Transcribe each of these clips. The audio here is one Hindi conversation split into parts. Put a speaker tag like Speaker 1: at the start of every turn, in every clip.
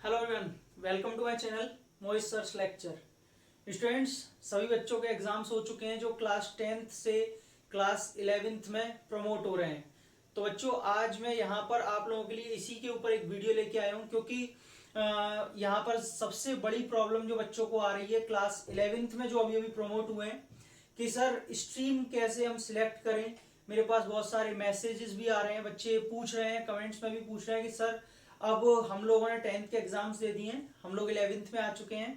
Speaker 1: Hello everyone, welcome to my channel Mohit search lecture. Students, सभी बच्चों के एग्जाम्स हो चुके हैं जो क्लास 10th से क्लास 11th में प्रमोट हो रहे हैं। तो बच्चों, आज मैं यहाँ पर आप लोगों के लिए इसी के ऊपर एक वीडियो लेके आया हूँ, क्योंकि यहाँ पर सबसे बड़ी प्रॉब्लम जो बच्चों को आ रही है क्लास 11th में जो अभी अभी प्रमोट हुए हैं कि सर स्ट्रीम कैसे हम सिलेक्ट करें। मेरे पास बहुत सारे मैसेजेस भी आ रहे हैं, बच्चे पूछ रहे हैं, कमेंट्स में भी पूछ रहे हैं कि सर अब हम लोगों ने 10th के एग्जाम्स दे दिए हैं, हम लोग 11th में आ चुके हैं,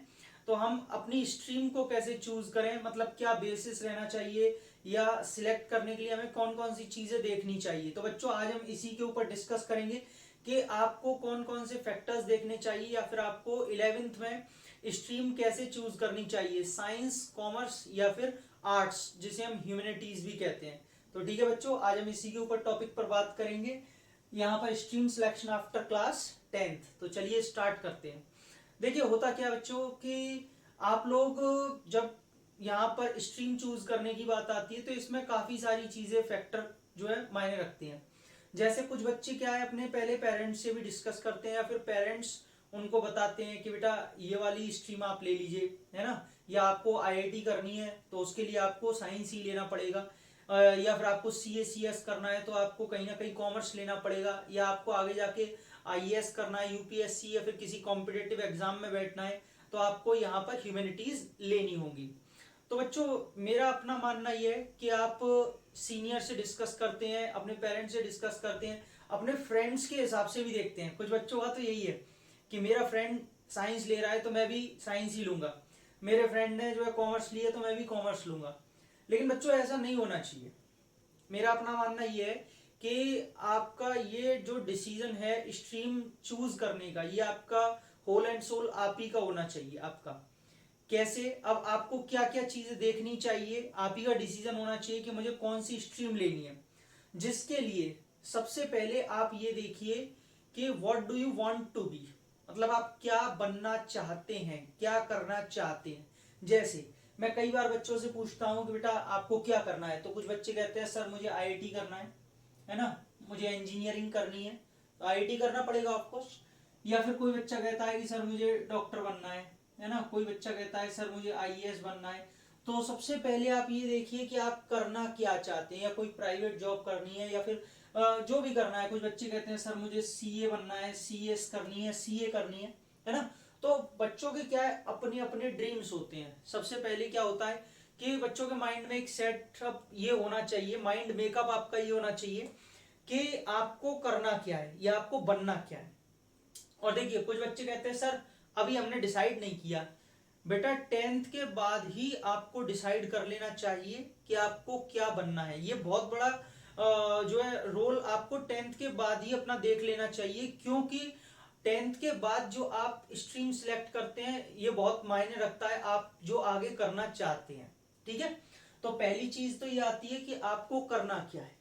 Speaker 1: तो हम अपनी स्ट्रीम को कैसे चूज करें, मतलब क्या बेसिस रहना चाहिए या सिलेक्ट करने के लिए हमें कौन कौन सी चीजें देखनी चाहिए। तो बच्चों, आज हम इसी के ऊपर डिस्कस करेंगे कि आपको कौन कौन से फैक्टर्स देखने चाहिए या फिर आपको 11th में स्ट्रीम कैसे चूज करनी चाहिए, साइंस, कॉमर्स या फिर आर्ट्स, जिसे हम ह्यूमैनिटीज भी कहते हैं। तो ठीक है बच्चों, आज हम इसी के ऊपर टॉपिक पर बात करेंगे, यहाँ पर stream selection after class 10th। तो चलिए स्टार्ट करते हैं। देखिए, होता क्या बच्चों कि आप लोग जब यहाँ पर स्ट्रीम चूज करने की बात आती है तो इसमें काफी सारी चीजें, फैक्टर जो है मायने रखती हैं। जैसे कुछ बच्चे क्या है, अपने पहले पेरेंट्स से भी डिस्कस करते हैं या फिर पेरेंट्स उनको बताते हैं कि बेटा ये वाली स्ट्रीम आप ले लीजिए, है ना, या आपको आईआईटी करनी है तो उसके लिए आपको साइंस ही लेना पड़ेगा, या फिर आपको सीएस करना है तो आपको कहीं ना कहीं कॉमर्स लेना पड़ेगा, या आपको आगे जाके आईएएस करना है, यूपीएससी या फिर किसी कॉम्पिटेटिव एग्जाम में बैठना है तो आपको यहाँ पर ह्यूमैनिटीज लेनी होगी। तो बच्चों, मेरा अपना मानना यह है कि आप सीनियर से डिस्कस करते हैं, अपने पेरेंट्स से डिस्कस करते हैं, अपने फ्रेंड्स के हिसाब से भी देखते हैं। कुछ बच्चों का तो यही है कि मेरा फ्रेंड साइंस ले रहा है तो मैं भी साइंस ही लूंगा, मेरे फ्रेंड ने जो है कॉमर्स लिया तो मैं भी कॉमर्स लूंगा। लेकिन बच्चों, ऐसा नहीं होना चाहिए। मेरा अपना मानना ये है कि आपका ये जो डिसीजन है स्ट्रीम चूज करने का, ये आपका होल एंड सोल आप ही का होना चाहिए। आपका कैसे, अब आपको क्या क्या चीजें देखनी चाहिए, आप ही का डिसीजन होना चाहिए कि मुझे कौन सी स्ट्रीम लेनी है। जिसके लिए सबसे पहले आप ये देखिए कि what do you want to be, मतलब आप क्या बनना चाहते हैं, क्या करना चाहते हैं। जैसे मैं कई बार बच्चों से पूछता हूं कि बेटा आपको क्या करना है, तो कुछ बच्चे कहते हैं सर मुझे आईआईटी करना है ना, मुझे इंजीनियरिंग करनी है, तो आईआईटी करना पड़ेगा ऑफकोर्स। या फिर कोई बच्चा कहता है कि सर मुझे डॉक्टर बनना है ना, कोई बच्चा कहता है सर मुझे आईएएस बनना है। तो सबसे पहले आप ये देखिए कि आप करना क्या चाहते हैं, या कोई प्राइवेट जॉब करनी है या फिर जो भी करना है। कुछ बच्चे कहते हैं सर मुझे सीए बनना है, सीएस करनी है, सीए करनी है ना। तो बच्चों के क्या है, अपने अपने ड्रीम्स होते हैं। सबसे पहले क्या होता है कि बच्चों के माइंड में एक सेटअप ये होना चाहिए, माइंड मेकअप आपका ये होना चाहिए कि आपको करना क्या है या आपको बनना क्या है। और देखिए, कुछ बच्चे कहते हैं सर अभी हमने डिसाइड नहीं किया। बेटा, 10th के बाद ही आपको डिसाइड कर लेना चाहिए कि आपको क्या बनना है। ये बहुत बड़ा जो है रोल आपको 10th के बाद ही अपना देख लेना चाहिए, क्योंकि 10th के बाद जो आप स्ट्रीम सिलेक्ट करते हैं ये बहुत मायने रखता है आप जो आगे करना चाहते हैं। ठीक है, तो पहली चीज तो ये आती है कि आपको करना क्या है।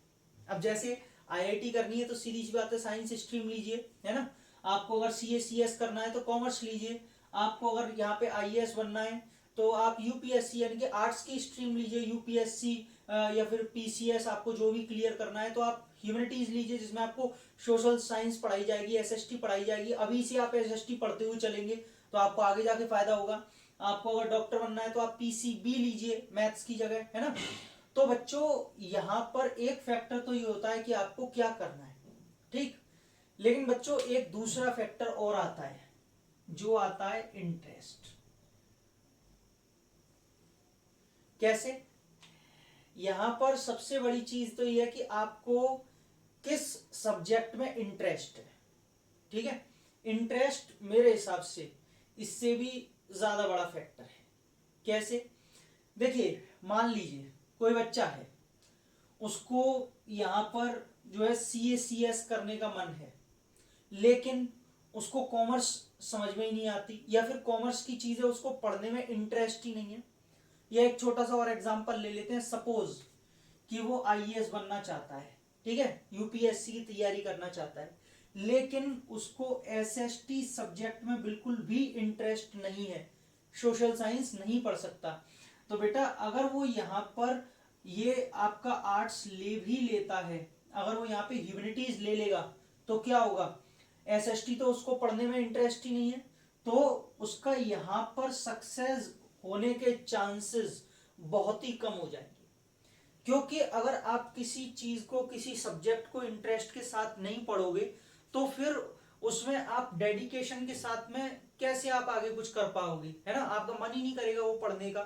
Speaker 1: अब जैसे आईआईटी करनी है तो सीधी सी बात है साइंस स्ट्रीम लीजिए, है ना। आपको अगर सीएस करना है तो कॉमर्स लीजिए। आपको अगर यहाँ पे आईएएस बनना है तो आप यूपीएससी यानी कि आर्ट्स की स्ट्रीम लीजिए, यूपीएससी या फिर पीसीएस, आपको जो भी क्लियर करना है तो आप ह्यूमैनिटीज लीजिए, जिसमें आपको सोशल साइंस पढ़ाई जाएगी, एसएसटी पढ़ाई जाएगी। अभी से आप एसएसटी पढ़ते हुए चलेंगे तो आपको आगे जाके फायदा होगा। आपको अगर डॉक्टर बनना है तो आप पीसीबी लीजिए मैथ्स की जगह, है ना। तो बच्चों, यहां पर एक फैक्टर तो ये होता है कि आपको क्या करना है, ठीक। लेकिन बच्चों, एक दूसरा फैक्टर और आता है, जो आता है इंटरेस्ट। कैसे? यहां पर सबसे बड़ी चीज तो यह है कि आपको किस सब्जेक्ट में इंटरेस्ट है। ठीक है, इंटरेस्ट मेरे हिसाब से इससे भी ज्यादा बड़ा फैक्टर है। कैसे? देखिए, मान लीजिए कोई बच्चा है, उसको यहां पर जो है सीएस करने का मन है, लेकिन उसको कॉमर्स समझ में ही नहीं आती, या फिर कॉमर्स की चीजें उसको पढ़ने में इंटरेस्ट ही नहीं है। या एक छोटा सा और एग्जांपल ले लेते हैं, सपोज कि वो आईएएस बनना चाहता है, ठीक है, यूपीएससी की तैयारी करना चाहता है, लेकिन उसको एसएसटी सब्जेक्ट में बिल्कुल भी इंटरेस्ट नहीं है, सोशल साइंस नहीं पढ़ सकता। तो बेटा, अगर वो यहाँ पर ये आपका आर्ट्स ले भी लेता है, अगर वो यहाँ पे ह्यूमैनिटीज ले लेगा तो क्या होगा, एसएसटी तो उसको पढ़ने में इंटरेस्ट ही नहीं है, तो उसका यहाँ पर सक्सेस होने के चांसेस बहुत ही कम हो जाएंगे। क्योंकि अगर आप किसी चीज को, किसी सब्जेक्ट को इंटरेस्ट के साथ नहीं पढ़ोगे तो फिर उसमें आप डेडिकेशन के साथ में कैसे आप आगे कुछ कर पाओगे, है ना। आपका मन ही नहीं करेगा वो पढ़ने का।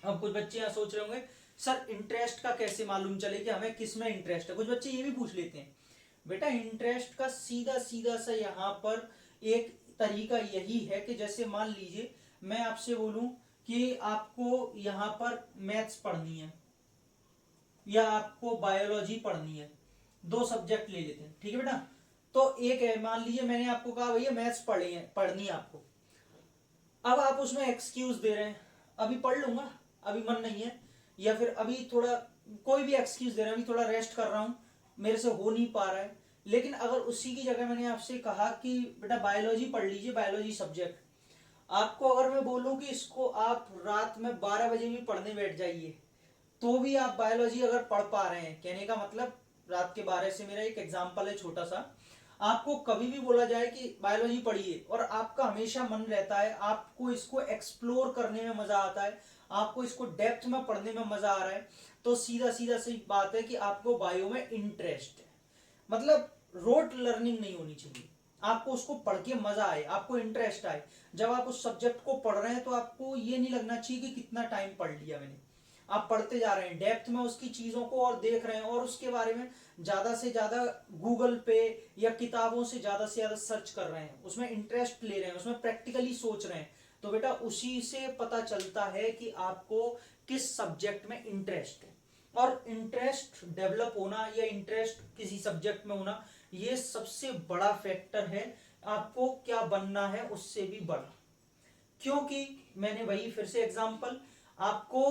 Speaker 1: अब कुछ बच्चे यहाँ सोच रहे होंगे सर इंटरेस्ट का कैसे मालूम चले कि हमें किस में इंटरेस्ट है। कुछ बच्चे ये भी पूछ लेते हैं। बेटा इंटरेस्ट का सीधा सीधा सा यहाँ पर एक तरीका यही है कि जैसे मान लीजिए मैं आपसे बोलूं कि आपको यहाँ पर मैथ्स पढ़नी है या आपको बायोलॉजी पढ़नी है, दो सब्जेक्ट ले लेते हैं, ठीक है बेटा। तो एक है, मान लीजिए मैंने आपको कहा भैया मैथ्स पढ़नी है आपको। अब आप उसमें एक्सक्यूज दे रहे हैं, अभी पढ़ लूंगा, अभी मन नहीं है, या फिर अभी थोड़ा कोई भी एक्सक्यूज दे रहे हैं, अभी थोड़ा रेस्ट कर रहा हूं, मेरे से हो नहीं पा रहा है। लेकिन अगर उसी की जगह मैंने आपसे कहा कि बेटा बायोलॉजी पढ़ लीजिए, बायोलॉजी सब्जेक्ट, आपको अगर मैं बोलूं कि इसको आप रात में 12 बजे भी पढ़ने बैठ जाइए तो भी आप बायोलॉजी अगर पढ़ पा रहे हैं, कहने का मतलब रात के 12 से, मेरा एक एग्जांपल है छोटा सा, आपको कभी भी बोला जाए कि बायोलॉजी पढ़िए और आपका हमेशा मन रहता है, आपको इसको एक्सप्लोर करने में मजा आता है, आपको इसको डेप्थ में पढ़ने में मजा आ रहा है, तो सीधा सीधा सी बात है कि आपको बायो में इंटरेस्ट है। मतलब रोट लर्निंग नहीं होनी चाहिए, आपको उसको पढ़ के मजा आए, आपको इंटरेस्ट आए। जब आप उस सब्जेक्ट को पढ़ रहे हैं तो आपको ये नहीं लगना चाहिए कि कितना टाइम पढ़ लिया मैंने। आप पढ़ते जा रहे हैं, डेप्थ में उसकी चीजों को और देख रहे हैं और उसके बारे में ज्यादा से ज्यादा गूगल पे या किताबों से ज्यादा सर्च कर रहे हैं, उसमें इंटरेस्ट ले रहे हैं, उसमें प्रैक्टिकली सोच रहे हैं। तो बेटा उसी से पता चलता है कि आपको किस सब्जेक्ट में इंटरेस्ट है। और इंटरेस्ट डेवलप होना या इंटरेस्ट किसी सब्जेक्ट में होना, ये सबसे बड़ा फैक्टर है आपको क्या बनना है उससे भी बड़ा। क्योंकि मैंने वही फिर से एग्जांपल आपको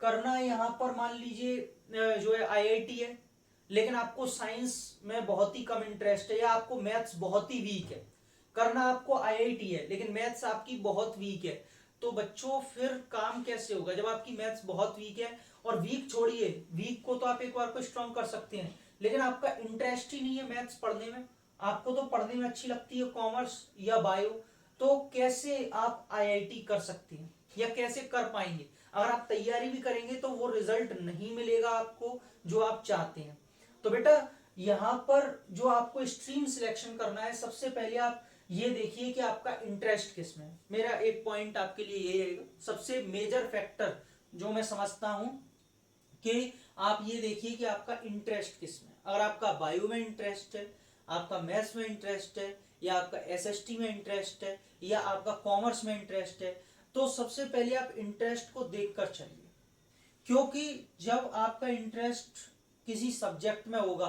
Speaker 1: करना, यहां पर मान लीजिए जो है आईआईटी है, लेकिन आपको साइंस में बहुत ही कम इंटरेस्ट है या आपको मैथ्स बहुत ही वीक है। करना आपको आईआईटी है लेकिन मैथ्स आपकी बहुत वीक है, तो बच्चों फिर काम कैसे होगा जब आपकी मैथ्स बहुत वीक है। और वीक छोड़िए, वीक को तो आप एक बार को स्ट्रॉन्ग कर सकते हैं, लेकिन आपका इंटरेस्ट ही नहीं है मैथ्स पढ़ने में, आपको तो पढ़ने में अच्छी लगती है कॉमर्स या बायो, तो कैसे आप आईआईटी कर सकते हैं या कैसे कर पाएंगे। अगर आप तैयारी भी करेंगे तो वो रिजल्ट नहीं मिलेगा आपको जो आप चाहते हैं। तो बेटा यहां पर जो आपको स्ट्रीम सिलेक्शन करना है, सबसे पहले आप ये देखिए कि आपका इंटरेस्ट किस में है। मेरा एक पॉइंट आपके लिए ये है, सबसे मेजर फैक्टर जो मैं समझता हूं कि आप ये देखिए कि आपका इंटरेस्ट किस में। अगर आपका बायो में इंटरेस्ट है, आपका मैथ्स में इंटरेस्ट है, या आपका एसएसटी में इंटरेस्ट है, या आपका कॉमर्स में इंटरेस्ट है, तो सबसे पहले आप इंटरेस्ट को देखकर चलिए। क्योंकि जब आपका इंटरेस्ट किसी सब्जेक्ट में होगा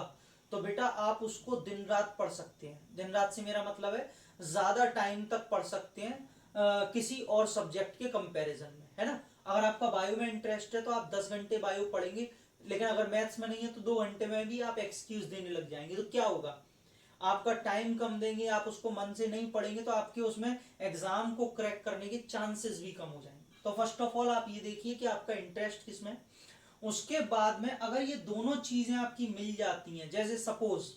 Speaker 1: तो बेटा आप उसको दिन रात पढ़ सकते हैं। दिन रात से मेरा मतलब है ज्यादा टाइम तक पढ़ सकते हैं किसी और सब्जेक्ट के कंपैरिजन में, है ना। अगर आपका बायो में इंटरेस्ट है तो आप 10 घंटे बायो पढ़ेंगे, लेकिन अगर मैथ्स में नहीं है तो 2 घंटे में भी आप एक्सक्यूज देने लग जाएंगे, तो क्या होगा, आपका टाइम कम देंगे, आप उसको मन से नहीं पढ़ेंगे, तो आपके उसमें एग्जाम को क्रैक करने के चांसेस भी कम हो जाएंगे। तो फर्स्ट ऑफ ऑल आप ये देखिए कि आपका इंटरेस्ट किसमें। उसके बाद में अगर ये दोनों चीजें आपकी मिल जाती हैं, जैसे सपोज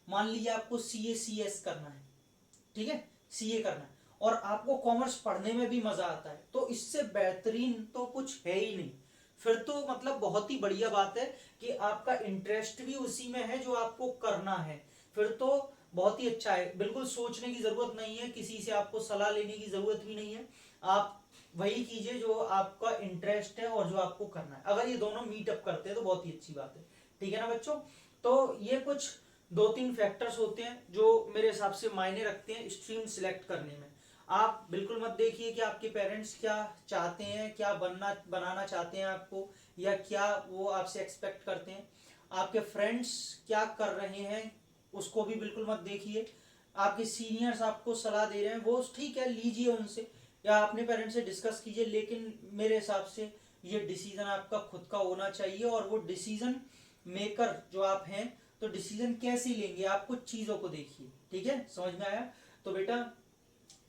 Speaker 1: मान लीजिए आपको सीए सीएस करना है, ठीक है, सीए करना है और आपको कॉमर्स पढ़ने में भी मजा आता है, तो इससे बेहतरीन तो कुछ है ही नहीं। फिर तो मतलब बहुत ही बढ़िया बात है कि आपका इंटरेस्ट भी उसी में है जो आपको करना है, फिर तो बहुत ही अच्छा है। बिल्कुल सोचने की जरूरत नहीं है, किसी से आपको सलाह लेने की जरूरत भी नहीं है, आप वही कीजिए जो आपका इंटरेस्ट है और जो आपको करना है। अगर ये दोनों मीटअप करते हैं तो बहुत ही अच्छी बात है, ठीक है ना बच्चों। तो ये कुछ 2-3 फैक्टर्स होते हैं जो मेरे हिसाब से मायने रखते हैं स्ट्रीम सिलेक्ट करने में। आप बिल्कुल मत देखिए कि आपके पेरेंट्स क्या चाहते हैं, क्या बनाना चाहते हैं आपको, या क्या वो आपसे एक्सपेक्ट करते हैं। आपके फ्रेंड्स क्या कर रहे हैं उसको भी बिल्कुल मत देखिए। आपके सीनियर्स आपको सलाह दे रहे हैं, वो ठीक है लीजिए उनसे या अपने पेरेंट्स से डिस्कस कीजिए, लेकिन मेरे हिसाब से ये डिसीजन आपका खुद का होना चाहिए। और वो डिसीजन मेकर जो आप हैं, तो डिसीजन कैसे लेंगे, आप कुछ चीजों को देखिए, ठीक है, समझ में आया। तो बेटा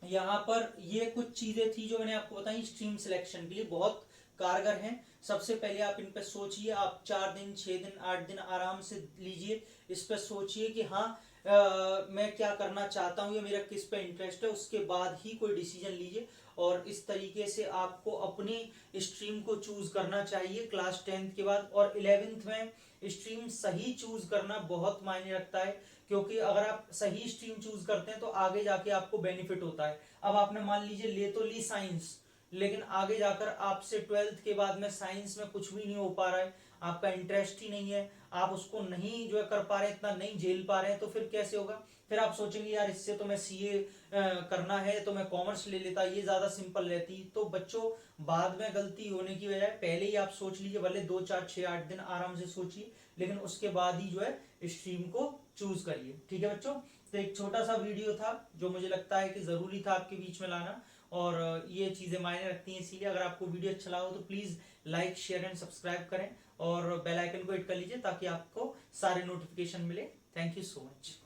Speaker 1: यहाँ पर ये कुछ चीजें थी जो मैंने आपको बताई स्ट्रीम सिलेक्शन के लिए बहुत कारगर हैं। सबसे पहले आप इन पर सोचिए, आप 4 दिन 6 दिन 8 दिन आराम से लीजिए, इस पर सोचिए कि हाँ मैं क्या करना चाहता हूँ या मेरा किस पे इंटरेस्ट है, उसके बाद ही कोई डिसीजन लीजिए। और इस तरीके से आपको अपनी स्ट्रीम को चूज करना चाहिए क्लास 10th के बाद। और 11th में स्ट्रीम सही चूज करना बहुत मायने रखता है, क्योंकि अगर आप सही स्ट्रीम चूज करते हैं तो आगे जाके आपको बेनिफिट होता है। अब आपने मान लीजिए ले तो ली साइंस, लेकिन आगे जाकर आपसे 12th के बाद में साइंस में कुछ भी नहीं हो पा रहा है, आपका इंटरेस्ट ही नहीं है, आप उसको नहीं जो है कर पा रहे हैं, इतना नहीं झेल पा रहे हैं, तो फिर कैसे होगा? फिर आप सोचेंगे यार इससे तो मैं सीए करना है तो मैं कॉमर्स ले लेता, ये ज्यादा सिंपल रहती। तो बच्चों, बाद में गलती होने की बजाय पहले ही आप सोच लीजिए, भले 2 4 6 8 दिन आराम से सोचिए, लेकिन उसके बाद ही जो है स्ट्रीम को चूज करिए। ठीक है बच्चों, तो एक छोटा सा वीडियो था जो मुझे लगता है कि जरूरी था आपके बीच में लाना, और ये चीजें मायने रखती हैं। इसीलिए अगर आपको वीडियो अच्छा लगा हो तो please like share and subscribe करें, और बेल आइकन को हिट कर लीजिए ताकि आपको सारे नोटिफिकेशन मिले। Thank you so much.